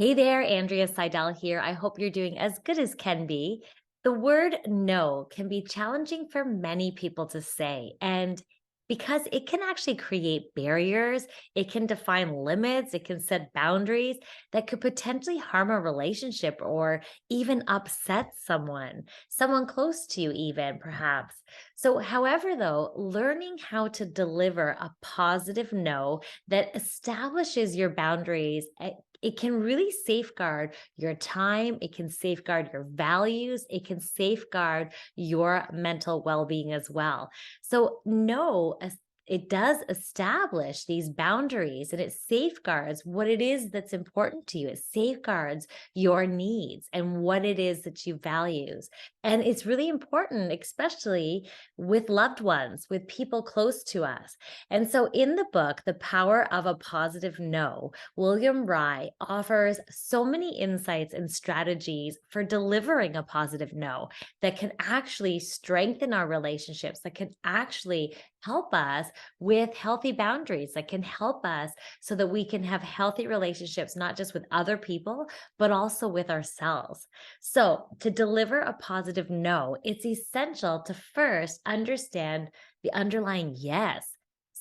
Hey there, Andrea Seydel here. I hope you're doing as good as can be. The word no can be challenging for many people to say, and because it can actually create barriers, it can define limits, it can set boundaries that could potentially harm a relationship or even upset someone close to you, even perhaps. So, however, though, learning how to deliver a positive no that establishes your boundaries, it can really safeguard your time. It can safeguard your values. It can safeguard your mental well being as well. So, no, it does establish these boundaries and it safeguards what it is that's important to you. It safeguards your needs and what it is that you values. And it's really important, especially with loved ones, with people close to us. And so in the book, The Power of a Positive No, William Rye offers so many insights and strategies for delivering a positive no that can actually strengthen our relationships, that can actually help us with healthy boundaries, that can help us so that we can have healthy relationships, not just with other people, but also with ourselves. So, to deliver a positive no, it's essential to first understand the underlying yes.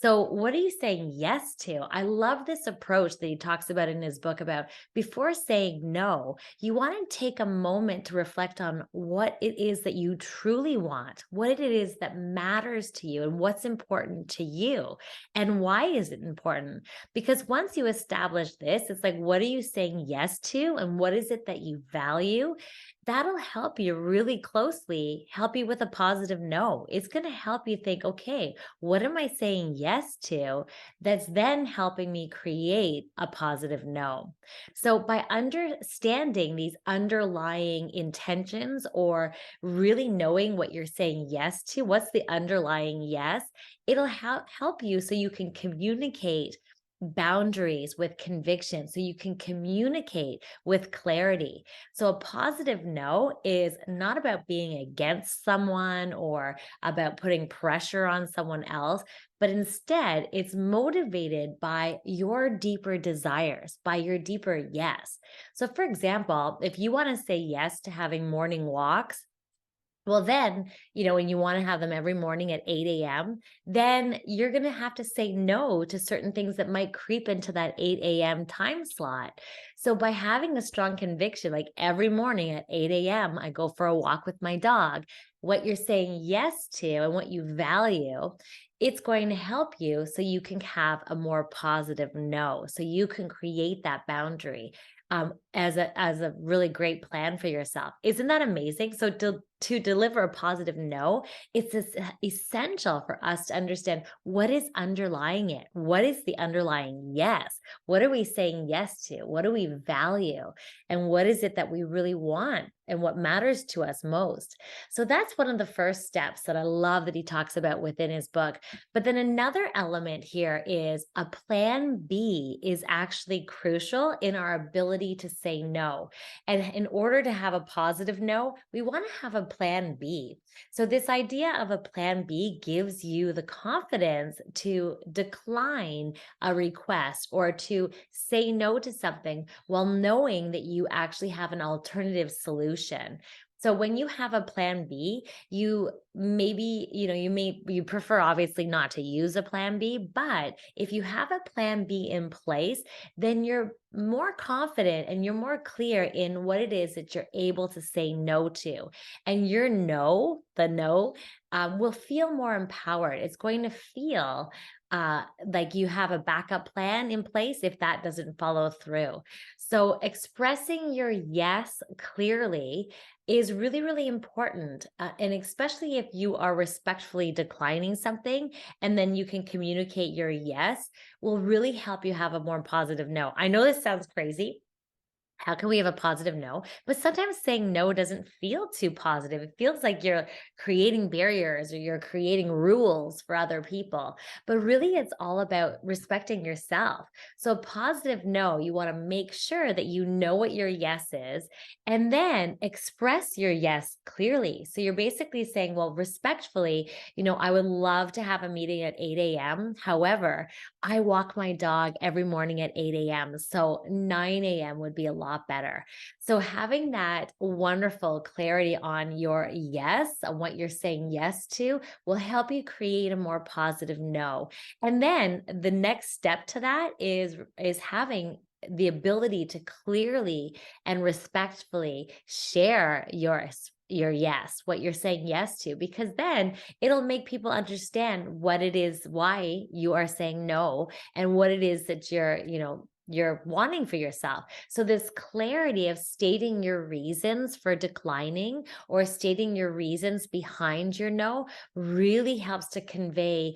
So, what are you saying yes to? I love this approach that he talks about in his book about before saying no, you want to take a moment to reflect on what it is that you truly want, what it is that matters to you, and what's important to you. And why is it important? Because once you establish this, it's like, what are you saying yes to? And what is it that you value? That'll help you really closely, help you with a positive no. It's going to help you think, okay, what am I saying yes to that's then helping me create a positive no? So, by understanding these underlying intentions or really knowing what you're saying yes to, what's the underlying yes, it'll help you so you can communicate boundaries with conviction, so you can communicate with clarity. So, a positive no is not about being against someone or about putting pressure on someone else, but instead it's motivated by your deeper desires, by your deeper yes. So, for example, if you want to say yes to having morning walks, well, then, when you want to have them every morning at 8 a.m., then you're going to have to say no to certain things that might creep into that 8 a.m. time slot. So, by having a strong conviction, like every morning at 8 a.m., I go for a walk with my dog, what you're saying yes to and what you value, it's going to help you so you can have a more positive no. So, you can create that boundary. As a really great plan for yourself. Isn't that amazing? So to deliver a positive no, it's essential for us to understand what is underlying it. What is the underlying yes? What are we saying yes to? What do we value? And what is it that we really want and what matters to us most? So that's one of the first steps that I love that he talks about within his book. But then another element here is a plan B is actually crucial in our ability to say no. And in order to have a positive no, we want to have a plan B. So, this idea of a plan B gives you the confidence to decline a request or to say no to something while knowing that you actually have an alternative solution. So when you have a plan B, you maybe, you prefer obviously not to use a plan B, but if you have a plan B in place, then you're more confident and you're more clear in what it is that you're able to say no to. And your no, the no, will feel more empowered. It's going to feel like you have a backup plan in place if that doesn't follow through. So expressing your yes clearly is really, really important. And especially if you are respectfully declining something and then you can communicate your yes, will really help you have a more positive no. I know this sounds crazy. How can we have a positive no? But sometimes saying no doesn't feel too positive. It feels like you're creating barriers or you're creating rules for other people. But really, it's all about respecting yourself. So, a positive no, you want to make sure that you know what your yes is and then express your yes clearly. So, you're basically saying, well, respectfully, I would love to have a meeting at 8 a.m. However, I walk my dog every morning at 8 a.m. So 9 a.m. would be a lot lot better. So having that wonderful clarity on your yes, on what you're saying yes to, will help you create a more positive no. And then the next step to that is having the ability to clearly and respectfully share your yes, what you're saying yes to, because then it'll make people understand what it is, why you are saying no, and what it is that you're wanting for yourself. So this clarity of stating your reasons for declining or stating your reasons behind your no really helps to convey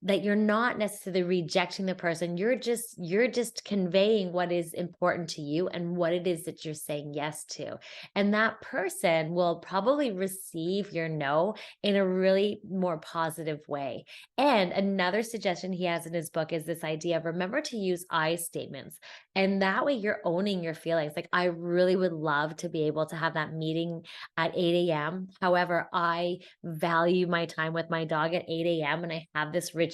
that you're not necessarily rejecting the person. You're just conveying what is important to you and what it is that you're saying yes to. And that person will probably receive your no in a really more positive way. And another suggestion he has in his book is this idea of remember to use I statements. And that way you're owning your feelings. Like, I really would love to be able to have that meeting at 8 a.m. However, I value my time with my dog at 8 a.m. and I have this ritual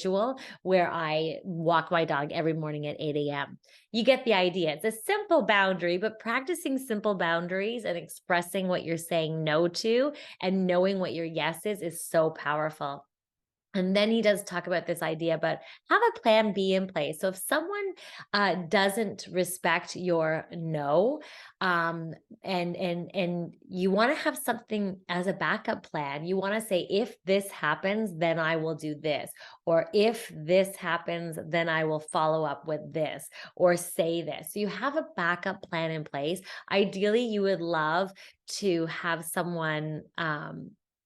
where I walk my dog every morning at 8 a.m. You get the idea. It's a simple boundary, but practicing simple boundaries and expressing what you're saying no to and knowing what your yes is so powerful. And then he does talk about this idea about have a plan B in place. So if someone doesn't respect your no, um, and you want to have something as a backup plan, you want to say, if this happens, then I will do this, or if this happens, then I will follow up with this, or say this. So you have a backup plan in place. Ideally, you would love to have someone.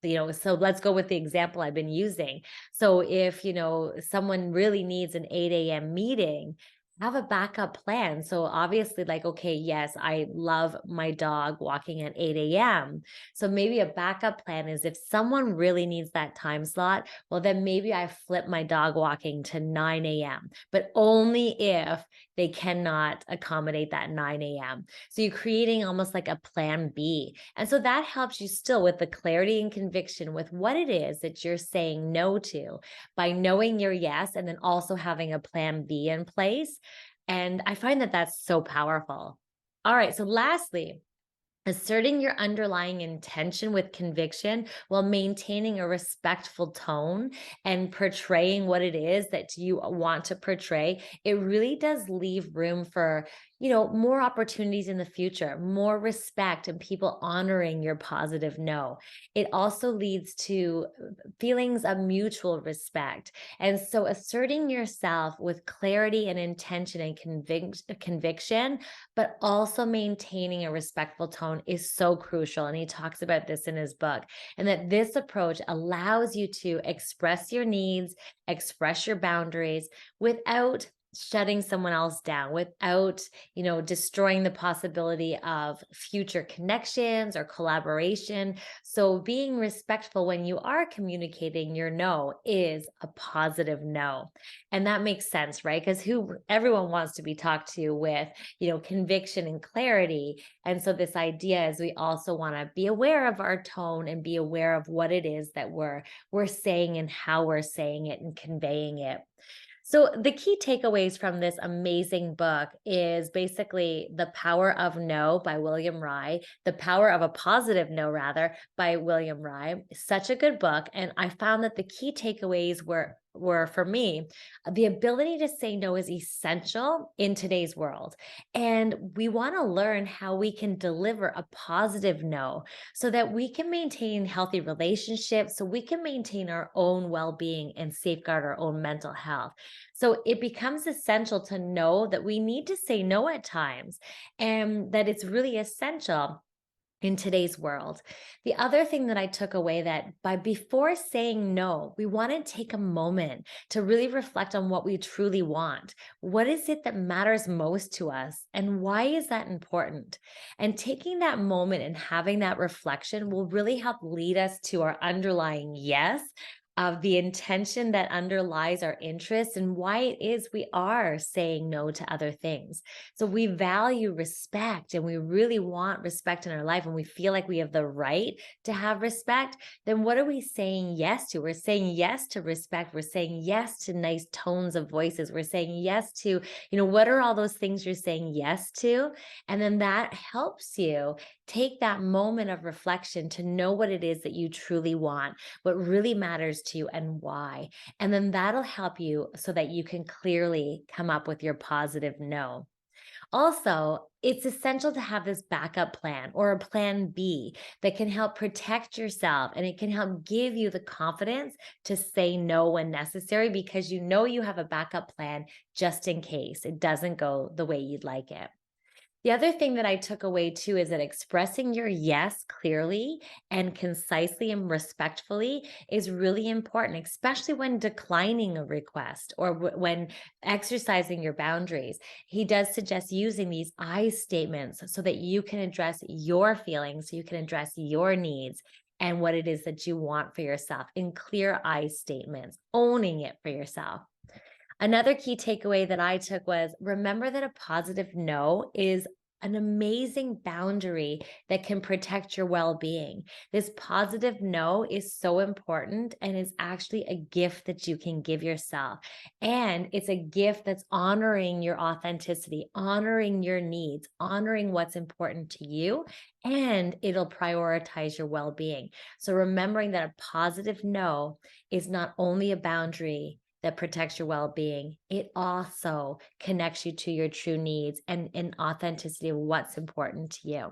So let's go with the example I've been using. So if, someone really needs an 8 a.m. meeting, have a backup plan. So obviously, like, okay, yes, I love my dog walking at 8 a.m. So maybe a backup plan is if someone really needs that time slot, well, then maybe I flip my dog walking to 9 a.m., but only if they cannot accommodate that 9 a.m. So you're creating almost like a plan B. And so that helps you still with the clarity and conviction with what it is that you're saying no to by knowing your yes and then also having a plan B in place. And I find that that's so powerful. All right. So, lastly, asserting your underlying intention with conviction while maintaining a respectful tone and portraying what it is that you want to portray, it really does leave room for, more opportunities in the future, more respect, and people honoring your positive no. It also leads to feelings of mutual respect. And so asserting yourself with clarity and intention and conviction, but also maintaining a respectful tone is so crucial. And he talks about this in his book. And that this approach allows you to express your needs, express your boundaries without shutting someone else down, without, destroying the possibility of future connections or collaboration. So being respectful when you are communicating your no is a positive no. And that makes sense, right? Because who everyone wants to be talked to with, conviction and clarity. And so this idea is we also want to be aware of our tone and be aware of what it is that we're saying and how we're saying it and conveying it. So the key takeaways from this amazing book is basically The Power of No by William Rye, The Power of a Positive No, rather, by William Rye. Such a good book. And I found that the key takeaways were for me, the ability to say no is essential in today's world. And we want to learn how we can deliver a positive no so that we can maintain healthy relationships, so we can maintain our own well-being and safeguard our own mental health. So it becomes essential to know that we need to say no at times and that it's really essential in today's world. The other thing that I took away that before saying no, we want to take a moment to really reflect on what we truly want. What is it that matters most to us? And why is that important? And taking that moment and having that reflection will really help lead us to our underlying yes, of the intention that underlies our interests and why it is we are saying no to other things. So we value respect and we really want respect in our life and we feel like we have the right to have respect. Then what are we saying yes to? We're saying yes to respect. We're saying yes to nice tones of voices. We're saying yes to, what are all those things you're saying yes to? And then that helps you take that moment of reflection to know what it is that you truly want, what really matters to you, and why. And then that'll help you so that you can clearly come up with your positive no. Also, it's essential to have this backup plan or a plan B that can help protect yourself and it can help give you the confidence to say no when necessary because you know you have a backup plan just in case it doesn't go the way you'd like it. The other thing that I took away too is that expressing your yes clearly and concisely and respectfully is really important, especially when declining a request or when exercising your boundaries. He does suggest using these I statements so that you can address your feelings, so you can address your needs and what it is that you want for yourself in clear I statements, owning it for yourself. Another key takeaway that I took was remember that a positive no is an amazing boundary that can protect your well being. This positive no is so important and is actually a gift that you can give yourself. And it's a gift that's honoring your authenticity, honoring your needs, honoring what's important to you, and it'll prioritize your well being. So remembering that a positive no is not only a boundary that protects your well-being, it also connects you to your true needs and authenticity of what's important to you.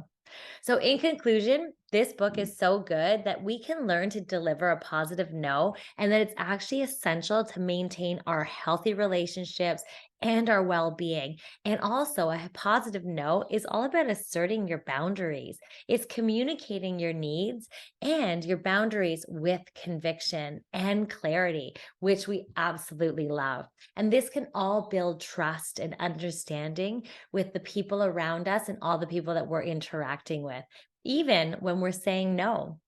So, in conclusion, this book is so good that we can learn to deliver a positive no, and that it's actually essential to maintain our healthy relationships and our well being. And also, a positive no is all about asserting your boundaries, it's communicating your needs and your boundaries with conviction and clarity, which we absolutely love. And this can all build trust and understanding with the people around us and all the people that we're interacting with, even when we're saying no.